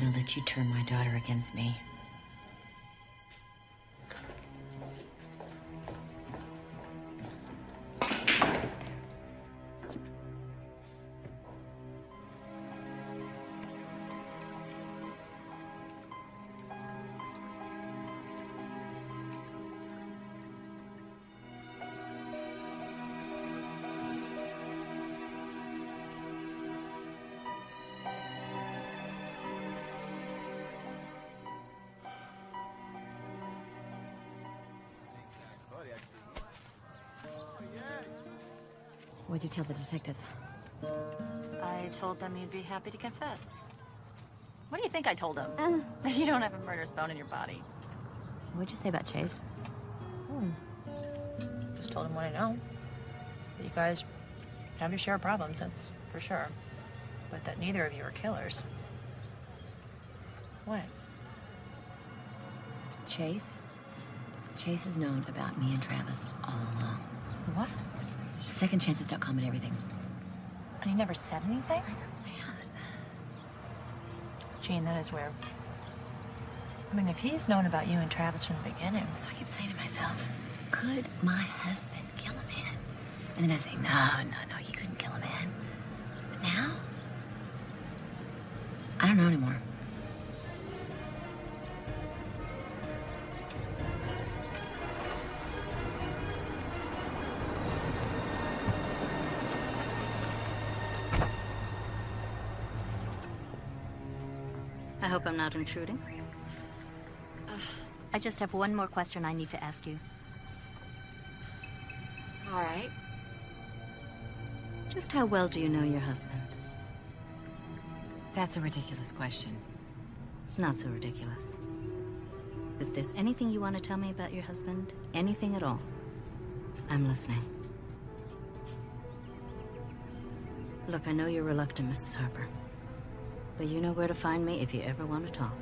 gonna let you turn my daughter against me. What'd you tell the detectives? I told them you'd be happy to confess. What do you think I told them? That you don't have a murderous bone in your body. What'd you say about Chase? Just told him what I know. That you guys have your share of problems, that's for sure. But that neither of you are killers. What? Chase? Chase has known about me and Travis all along. What? Second chances don't come in everything. And he never said anything? Man. Gene, that is weird. I mean, if he's known about you and Travis from the beginning... So I keep saying to myself, could my husband kill a man? And then I say, no, he couldn't kill a man. But now, I don't know anymore. I hope I'm not intruding. I just have one more question I need to ask you. All right. Just how well do you know your husband? That's a ridiculous question. It's not so ridiculous. If there's anything you want to tell me about your husband, anything at all, I'm listening. Look, I know you're reluctant, Mrs. Harper. But you know where to find me if you ever want to talk.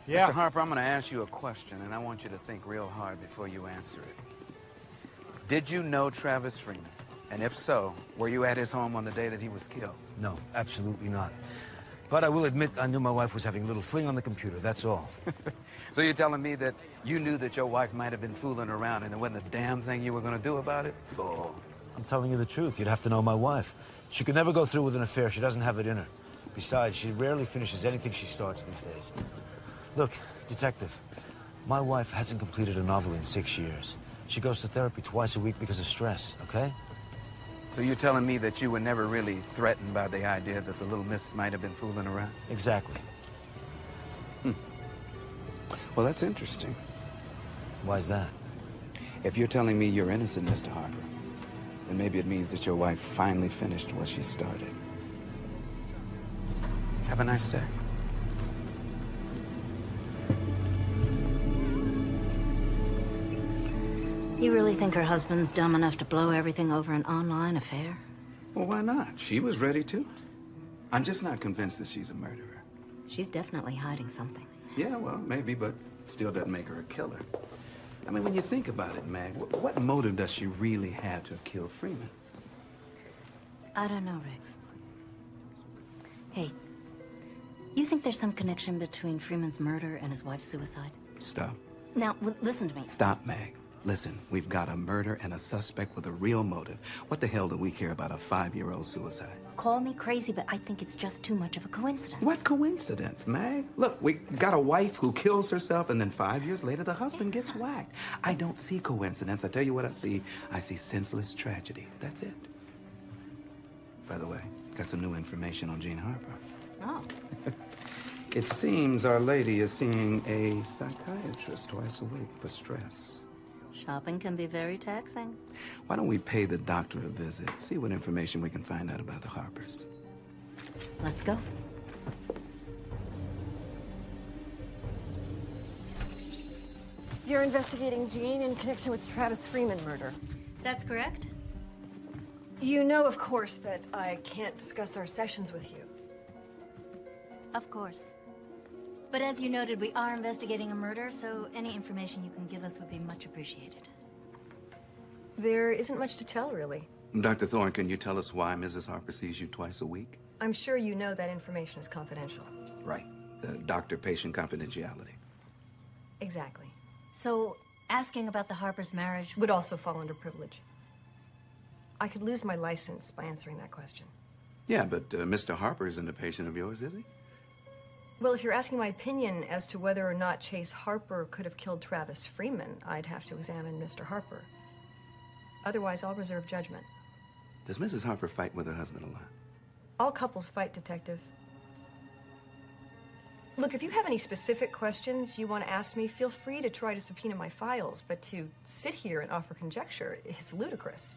Yeah. Mr. Harper, I'm going to ask you a question, and I want you to think real hard before you answer it. Did you know Travis Freeman? And if so, were you at his home on the day that he was killed? No, absolutely not. But I will admit I knew my wife was having a little fling on the computer, that's all. So you're telling me that you knew that your wife might have been fooling around and there wasn't a damn thing you were going to do about it? Oh. I'm telling you the truth. You'd have to know my wife. She could never go through with an affair. She doesn't have it in her. Besides, she rarely finishes anything she starts these days. Look, detective, my wife hasn't completed a novel in 6 years. She goes to therapy twice a week because of stress, okay? So you're telling me that you were never really threatened by the idea that the little miss might have been fooling around? Exactly. Well, that's interesting. Why's that? If you're telling me you're innocent, Mr. Harper, then maybe it means that your wife finally finished what she started. Have a nice day. You really think her husband's dumb enough to blow everything over an online affair? Well, why not? She was ready to. I'm just not convinced that she's a murderer. She's definitely hiding something. Yeah, well, maybe, but still doesn't make her a killer. I mean, when you think about it, Mag, what motive does she really have to have killed Freeman? I don't know, Riggs. Hey, you think there's some connection between Freeman's murder and his wife's suicide? Stop. Now, listen to me. Stop, Mag. Listen, we've got a murder and a suspect with a real motive. What the hell do we care about a 5-year-old suicide? Call me crazy, but I think it's just too much of a coincidence. What coincidence, Mag? Look, we got a wife who kills herself, and then 5 years later, the husband gets whacked. I don't see coincidence. I tell you what I see. I see senseless tragedy. That's it. By the way, got some new information on Jean Harper. Oh. It seems Our Lady is seeing a psychiatrist twice a week for stress. Shopping can be very taxing. Why don't we pay the doctor a visit, see what information we can find out about the Harpers? Let's go. You're investigating Jean in connection with Travis Freeman murder. That's correct. You know, of course, that I can't discuss our sessions with you. Of course. But as you noted, we are investigating a murder, so any information you can give us would be much appreciated. There isn't much to tell, really. Dr. Thorne, can you tell us why Mrs. Harper sees you twice a week? I'm sure you know that information is confidential. Right. The doctor-patient confidentiality. Exactly. So, asking about the Harper's marriage Would also fall under privilege. I could lose my license by answering that question. Yeah, but Mr. Harper isn't a patient of yours, is he? Well, if you're asking my opinion as to whether or not Chase Harper could have killed Travis Freeman, I'd have to examine Mr. Harper. Otherwise, I'll reserve judgment. Does Mrs. Harper fight with her husband a lot? All couples fight, Detective. Look, if you have any specific questions you want to ask me, feel free to try to subpoena my files, but to sit here and offer conjecture is ludicrous.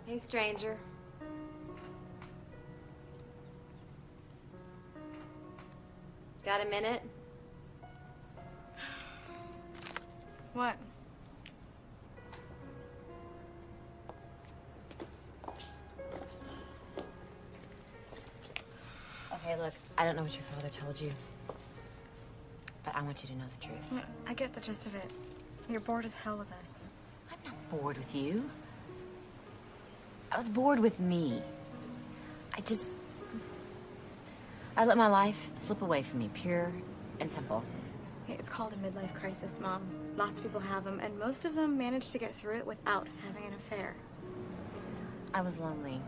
Hey, stranger. Got a minute? What? Okay, look, I don't know what your father told you, but I want you to know the truth. Yeah, I get the gist of it. You're bored as hell with us. I'm not bored with you. I was bored with me. I let my life slip away from me, pure and simple. Hey, it's called a midlife crisis, Mom. Lots of people have them, and most of them manage to get through it without having an affair. I was lonely.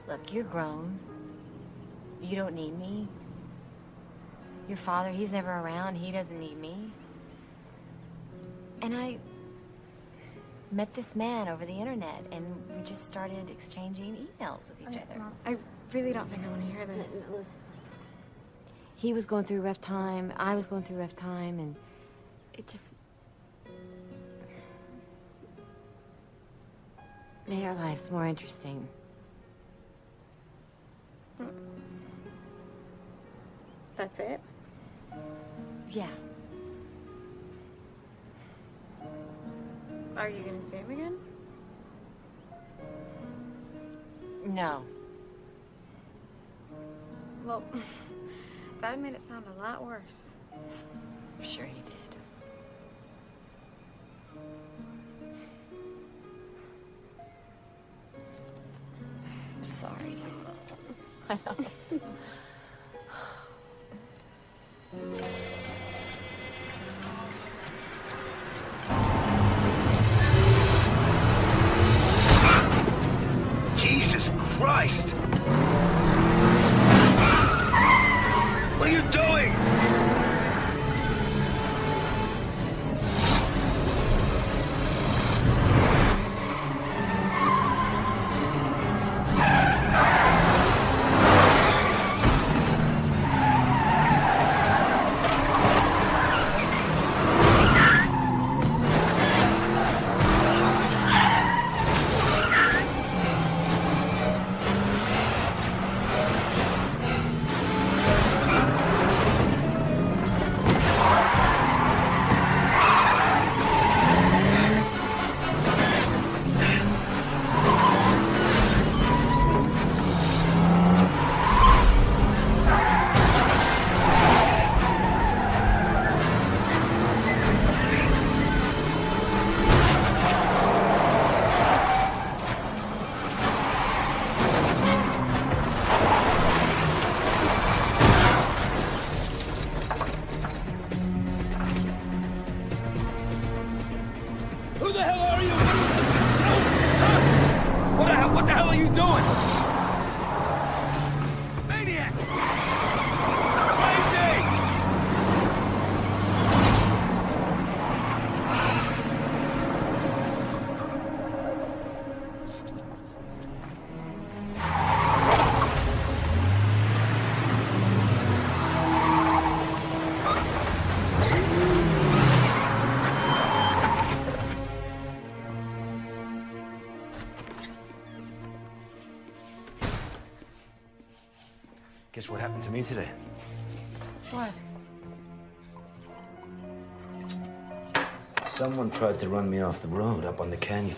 Look, you're grown. You don't need me. Your father, he's never around. He doesn't need me. And I met this man over the internet, and we just started exchanging emails with each other. Mom, I really don't think I want to hear this. Listen. He was going through a rough time, I was going through a rough time, and it just made our lives more interesting. That's it? Yeah. Are you gonna see him again? No. Well, Dad made it sound a lot worse. I'm sure he did. I'm sorry. I know. Jesus Christ! What are you doing? Who the hell are you? What the hell are you doing? Maniac! Crazy! Guess what happened to me today? What? Someone tried to run me off the road up on the canyon.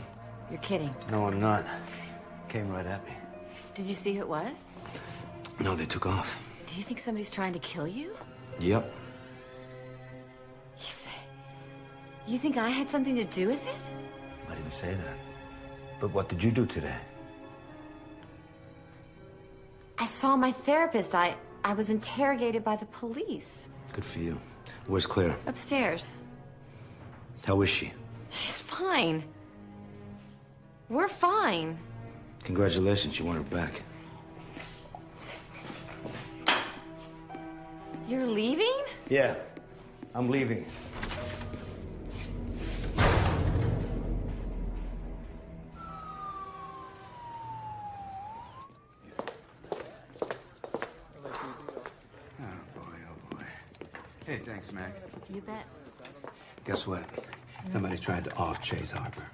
You're kidding. No, I'm not. Came right at me. Did you see who it was? No, they took off. Do you think somebody's trying to kill you? Yep. You think I had something to do with it? I didn't say that. But what did you do today? I saw my therapist. I was interrogated by the police. Good for you. Where's Claire? Upstairs. How is she? She's fine. We're fine. Congratulations, you want her back. You're leaving? Yeah, I'm leaving. Hey, thanks, Mac. You bet. Guess what? Somebody tried to off-chase Harper.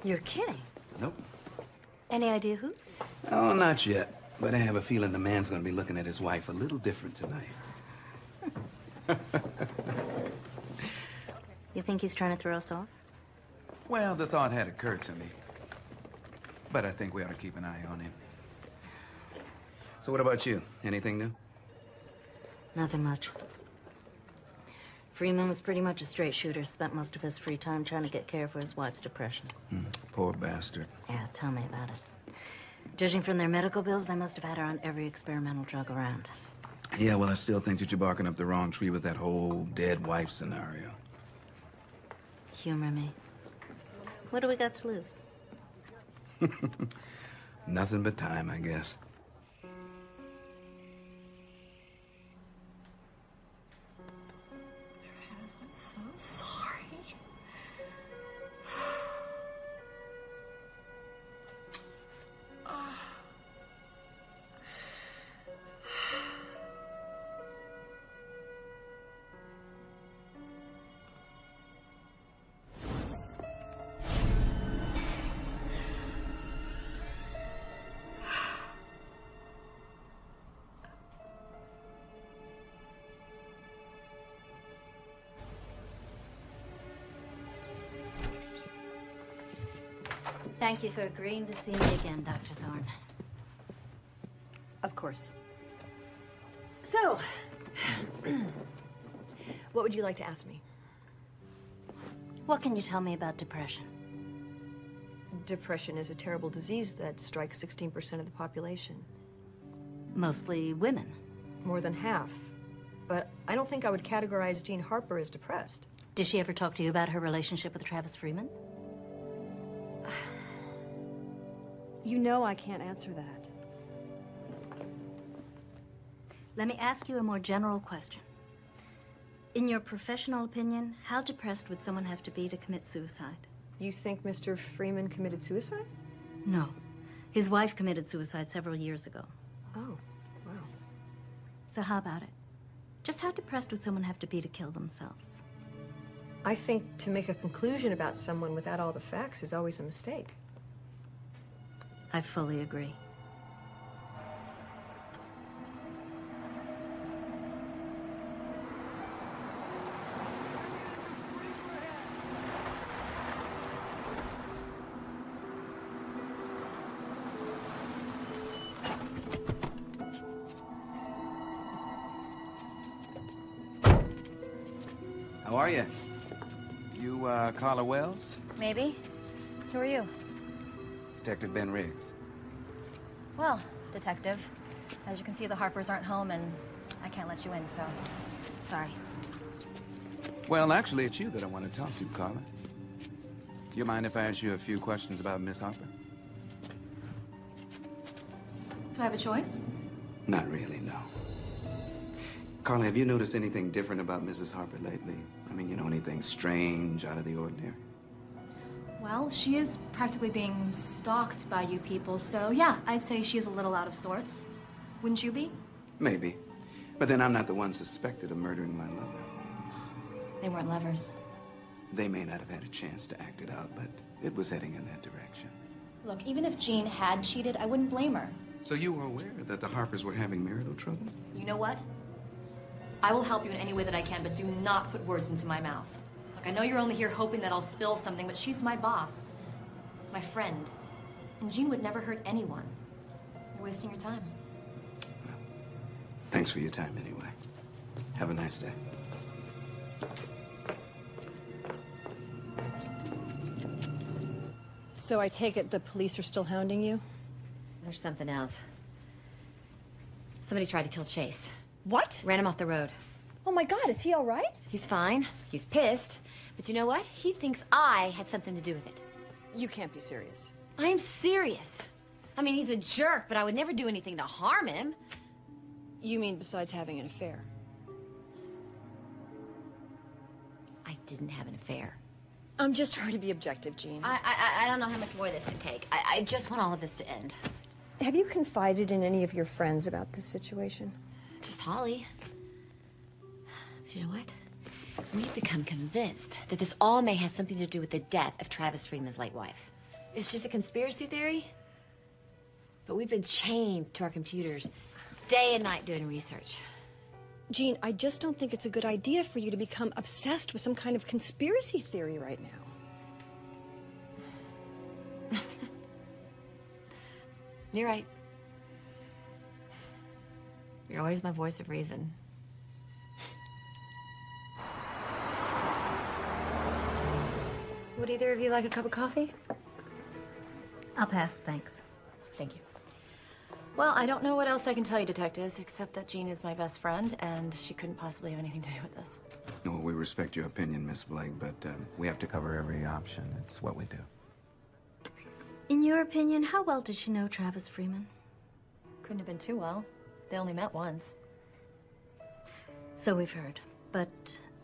You're kidding. Nope. Any idea who? Oh, not yet. But I have a feeling the man's gonna be looking at his wife a little different tonight. You think he's trying to throw us off? Well, the thought had occurred to me. But I think we ought to keep an eye on him. So what about you? Anything new? Nothing much. Freeman was pretty much a straight shooter, spent most of his free time trying to get care for his wife's depression. Poor bastard. Yeah, tell me about it. Judging from their medical bills, they must have had her on every experimental drug around. Yeah, well, I still think that you're barking up the wrong tree with that whole dead wife scenario. Humor me. What do we got to lose? Nothing but time, I guess. I'm so sorry. Thank you for agreeing to see me again, Dr. Thorne. Of course. So, what would you like to ask me? What can you tell me about depression? Depression is a terrible disease that strikes 16% of the population. Mostly women. More than half. But I don't think I would categorize Jean Harper as depressed. Did she ever talk to you about her relationship with Travis Freeman? You know I can't answer that. Let me ask you a more general question. In your professional opinion, how depressed would someone have to be to commit suicide? You think Mr. Freeman committed suicide? No. His wife committed suicide several years ago. Oh, wow. So how about it? Just how depressed would someone have to be to kill themselves? I think to make a conclusion about someone without all the facts is always a mistake. I fully agree. How are you? You, Carla Wells? Maybe. Who are you? Detective Ben Riggs. Well, detective, as you can see, the Harpers aren't home and I can't let you in, so sorry. Well, actually, it's you that I want to talk to, Carla. You mind if I ask you a few questions about Miss Harper? Do I have a choice? Not really, no. Carla, have you noticed anything different about Mrs. Harper lately? I mean, you know, anything strange, out of the ordinary? Well, she is practically being stalked by you people, so yeah, I'd say she is a little out of sorts. Wouldn't you be? Maybe. But then I'm not the one suspected of murdering my lover. They weren't lovers. They may not have had a chance to act it out, but it was heading in that direction. Look, even if Jean had cheated, I wouldn't blame her. So you were aware that the Harpers were having marital trouble? You know what? I will help you in any way that I can, but do not put words into my mouth. Look, I know you're only here hoping that I'll spill something, but she's my boss, my friend. And Jean would never hurt anyone. You're wasting your time. Well, thanks for your time anyway. Have a nice day. So I take it the police are still hounding you? There's something else. Somebody tried to kill Chase. What? Ran him off the road. Oh my God, is he all right? He's fine. He's pissed. But you know what? He thinks I had something to do with it. You can't be serious. I'm serious. I mean, he's a jerk, but I would never do anything to harm him. You mean besides having an affair? I didn't have an affair. I'm just trying to be objective, Jean. I don't know how much more this can take. I just want all of this to end. Have you confided in any of your friends about this situation? Just Holly. But you know what? We've become convinced that this all may have something to do with the death of Travis Freeman's late wife. It's just a conspiracy theory. But we've been chained to our computers day and night doing research. Jean, I just don't think it's a good idea for you to become obsessed with some kind of conspiracy theory right now. You're right. You're always my voice of reason. Would either of you like a cup of coffee? I'll pass, thanks. Thank you. Well, I don't know what else I can tell you, detectives, except that Jean is my best friend, and she couldn't possibly have anything to do with this. Well, we respect your opinion, Miss Blake, but we have to cover every option. It's what we do. In your opinion, how well did she know Travis Freeman? Couldn't have been too well. They only met once. So we've heard. But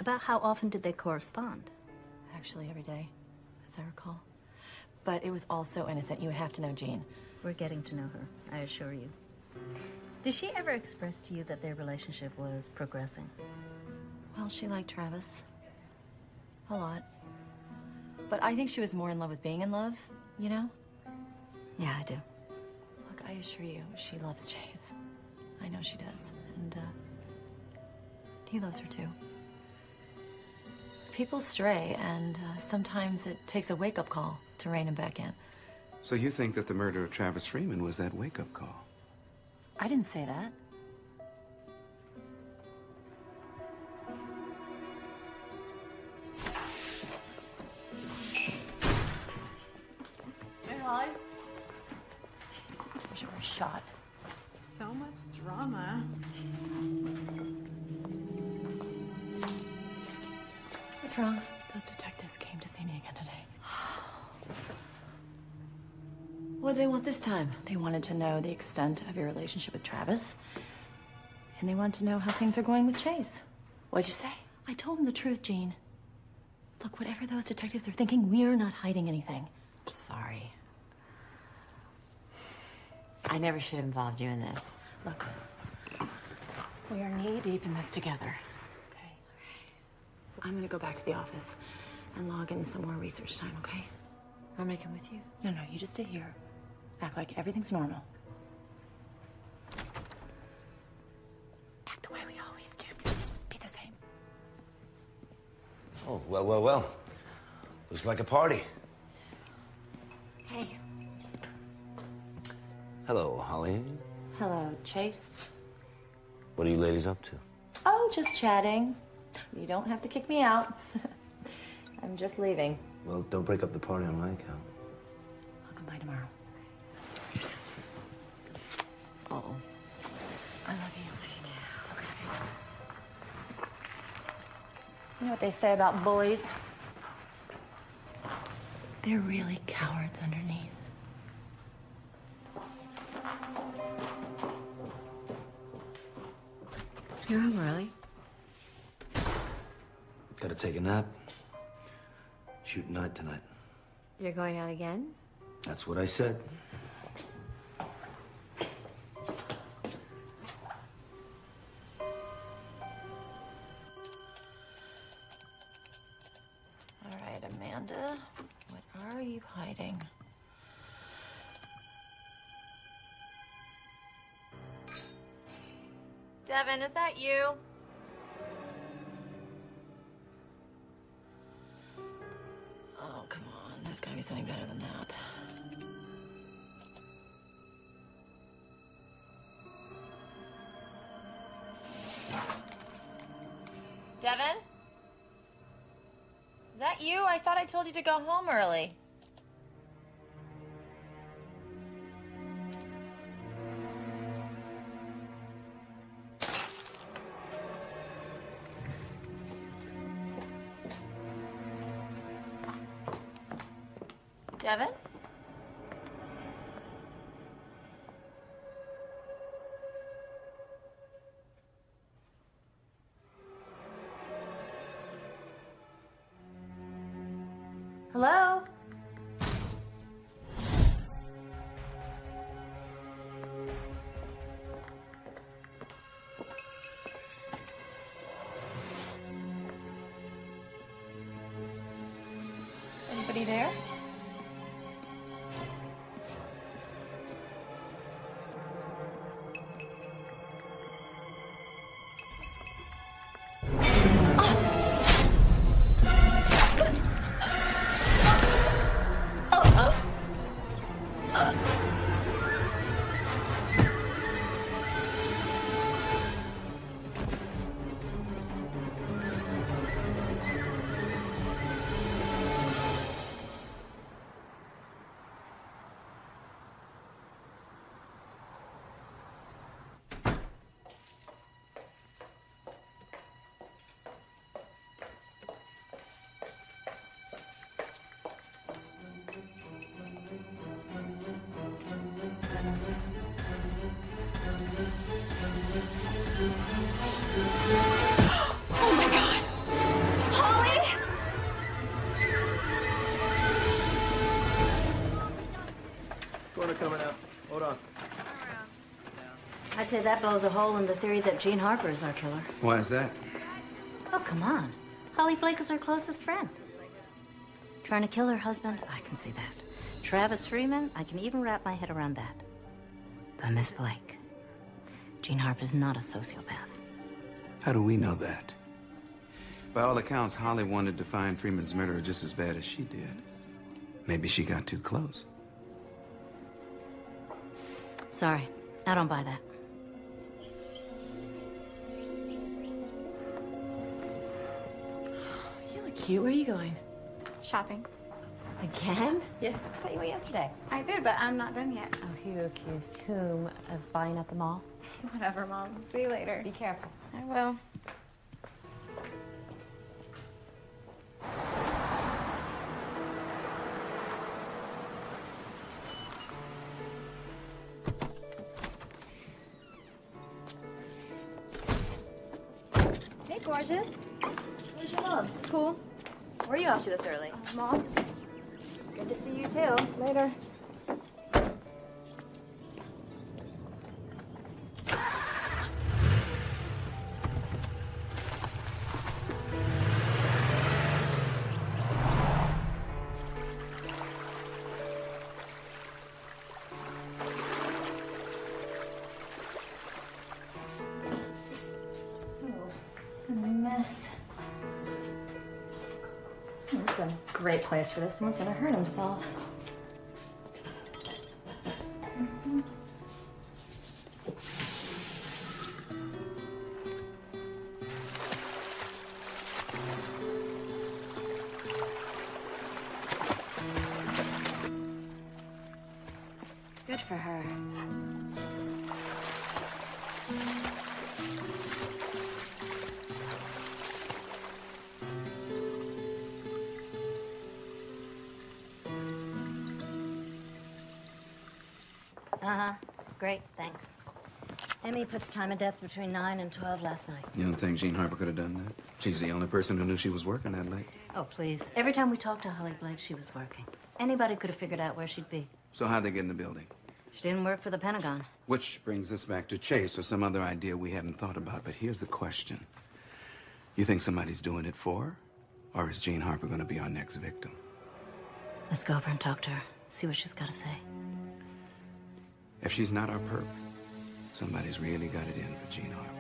about how often did they correspond? Actually, every day, as I recall. But it was all so innocent. You would have to know Jean. We're getting to know her, I assure you. Did she ever express to you that their relationship was progressing? Well, she liked Travis. A lot. But I think she was more in love with being in love, you know? Yeah, I do. Look, I assure you, she loves Chase. I know she does. And, he loves her too. People stray, and sometimes it takes a wake-up call to rein him back in. So you think that the murder of Travis Freeman was that wake-up call? I didn't say that. Hey, Holly. Wish it were shot. So much drama. What's wrong? Those detectives came to see me again today. What do they want this time? They wanted to know the extent of your relationship with Travis. And they wanted to know how things are going with Chase. What'd you say? I told them the truth, Jean. Look, whatever those detectives are thinking, we're not hiding anything. I'm sorry. I never should have involved you in this. Look, we are knee-deep in this together, okay? I'm gonna go back to the office and log in some more research time, okay? I'm gonna come with you. No, you just stay here. Act like everything's normal. Act the way we always do. Just be the same. Oh, well. Looks like a party. Hey. Hello, Holly. Hello, Chase. What are you ladies up to? Oh, just chatting. You don't have to kick me out. I'm just leaving. Well, don't break up the party on my account. I'll come by tomorrow. Uh-oh. I love you. Love you too. Okay. You know what they say about bullies? They're really cowards underneath. You're home early. Gotta take a nap. Shoot night tonight. You're going out again? That's what I said. All right, Amanda, what are you hiding? Devin, is that you? Oh, come on. There's gotta be something better than that. Devin? Is that you? I thought I told you to go home early. Devin? Hello? Anybody there? Coming out. Hold on. I'd say that blows a hole in the theory that Jean Harper is our killer. Why is that? Oh, come on. Holly Blake is her closest friend. Trying to kill her husband, I can see that. Travis Freeman, I can even wrap my head around that. But Miss Blake, Jean Harper's not a sociopath. How do we know that? By all accounts, Holly wanted to find Freeman's murderer just as bad as she did. Maybe she got too close. Sorry, I don't buy that. You look cute. Where are you going? Shopping. Again? Yeah. I thought you went yesterday. I did, but I'm not done yet. Oh, you accused whom of buying at the mall? Whatever, Mom. See you later. Be careful. I will. Hey, gorgeous. Where's your mom? Cool. Where are you off to this early? Mom? Good to see you, too. Later. This is a great place for this. Someone's gonna hurt himself. Good for her. Uh-huh. Great, thanks. Emmy puts time of death between 9 and 12 last night. You don't think Jean Harper could have done that? She's the only person who knew she was working that late. Oh, please. Every time we talked to Holly Blake, she was working. Anybody could have figured out where she'd be. So how'd they get in the building? She didn't work for the Pentagon. Which brings us back to Chase or some other idea we haven't thought about. But here's the question. You think somebody's doing it for her? Or is Jean Harper going to be our next victim? Let's go over and talk to her. See what she's got to say. If she's not our perp, somebody's really got it in for Jean Harper.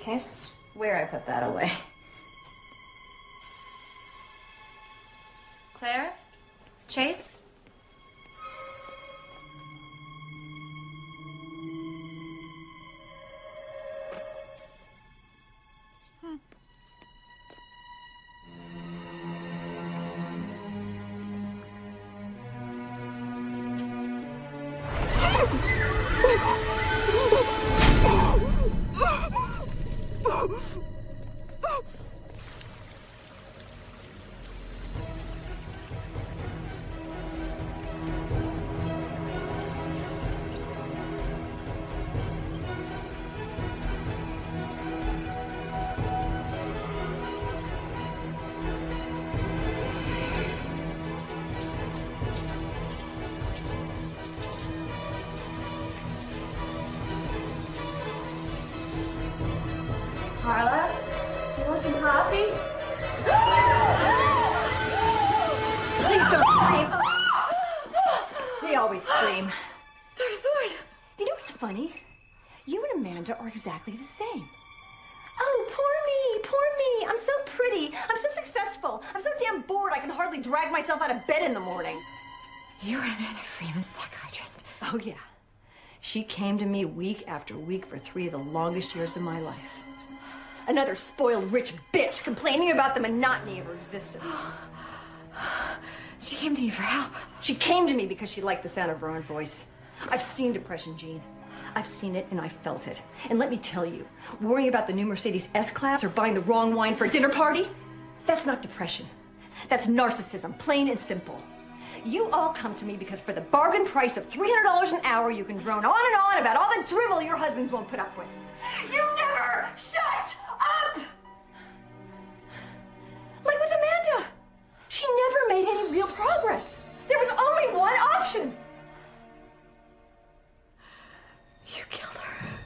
I swear I put that away. Claire? Chase? Carla, you want some coffee? Please don't scream. They always scream. Dr. Thorne! You know what's funny? You and Amanda are exactly the same. Oh, poor me. I'm so pretty. I'm so successful. I'm so damn bored I can hardly drag myself out of bed in the morning. You were Amanda Freeman's psychiatrist. Oh, yeah. She came to me week after week for 3 of the longest years of my life. Another spoiled rich bitch complaining about the monotony of her existence. She came to you for help. She came to me because she liked the sound of her own voice. I've seen depression, Jean. I've seen it and I felt it. And let me tell you, worrying about the new Mercedes S-Class or buying the wrong wine for a dinner party, that's not depression. That's narcissism, plain and simple. You all come to me because for the bargain price of $300 an hour, you can drone on and on about all the drivel your husbands won't put up with. You never shut up! Like with Amanda. She never made any real progress. There was only one option. You killed her.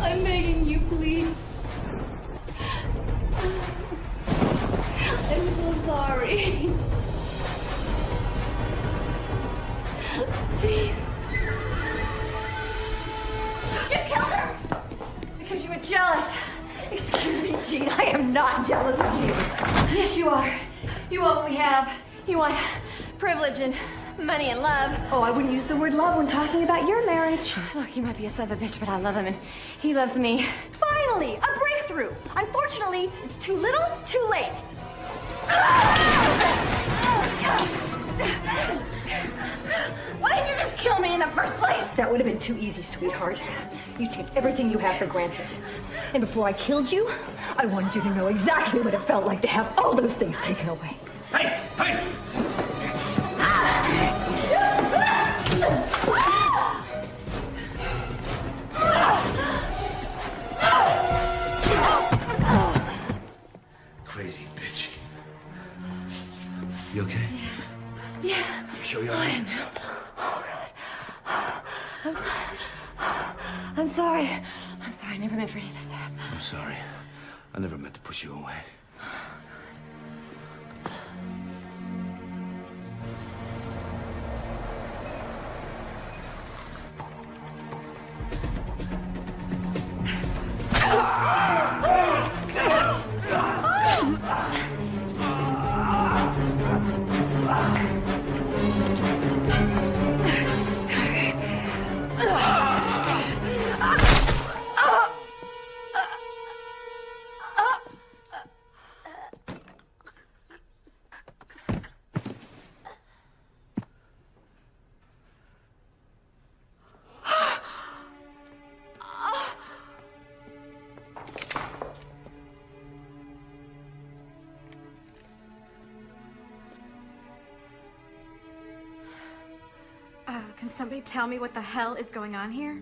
I'm begging you, please. I'm so sorry. Please. You killed her! Because you were jealous. Excuse me, Jean, I am not jealous of you. Yes, you are. You want what we have. You want privilege and money and love. Oh, I wouldn't use the word love when talking about your marriage. Look, you might be a son of a bitch, but I love him and he loves me. Finally, a breakthrough. Unfortunately, it's too little, too late. Why didn't you just kill me in the first place? That would have been too easy, sweetheart. You take everything you have for granted. And before I killed you, I wanted you to know exactly what it felt like to have all those things taken away. Hey! Hey! Crazy bitch. You okay? Yeah. You sure you're all I right? am now. Oh, God. I'm sorry. I'm sorry. I never meant for any of this to happen. I'm sorry. I never meant to push you away. Can somebody tell me what the hell is going on here?